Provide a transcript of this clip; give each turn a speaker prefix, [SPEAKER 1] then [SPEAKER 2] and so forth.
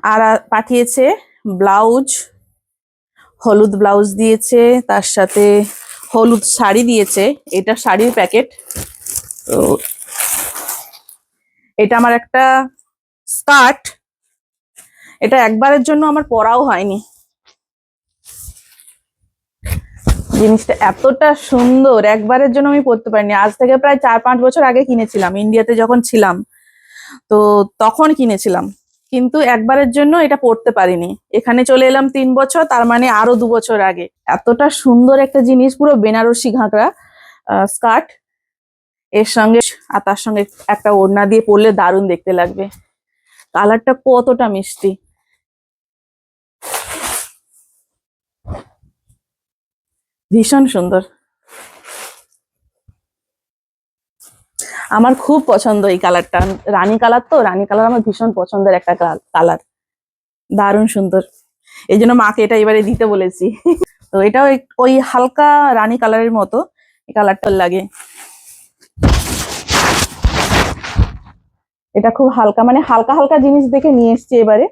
[SPEAKER 1] আর পাঠিয়েছে ব্লাউজ, হলুদ ব্লাউজ দিয়েছে, তার সাথে হলুদ শাড়ি দিয়েছে। এটা শাড়ির প্যাকেট। তো এটা আমার একটা স্কার্ট, এটা একবারের জন্য আমার পরাও হয়নি। জিনিসটা এতটা সুন্দর, একবারের জন্য আমি পরতে পারিনি। আজ থেকে প্রায় 4-5 বছর আগে কিনেছিলাম, ইন্ডিয়াতে যখন ছিলাম তো তখন কিনেছিলাম, কিন্তু একবারের জন্য এটা পরতে পারিনি। এখানে চলে এলাম 3 বছর, তার মানে আরো 2 বছর আগে। এতটা সুন্দর একটা জিনিস, পুরো বেনারসি ঘাগরা স্কার্ট এর সঙ্গে, আর তার সঙ্গে একটা ওড়না দিয়ে পরলে দারুণ দেখতে লাগবে। কালারটা কতটা মিষ্টি, ভীষণ সুন্দর। আমার খুব পছন্দ এই কালারটা, রানী কালার। তো রানী কালার আমার ভীষণ পছন্দের একটা কালার, দারুণ সুন্দর। এই জন্য মাকে এটা এবারে দিতে বলেছি। তো এটাও ওই হালকা রানী কালারের মতো, এই কালারটা লাগে। এটা খুব হালকা, মানে হালকা হালকা জিনিস দেখে নিয়ে এসছি এবারে।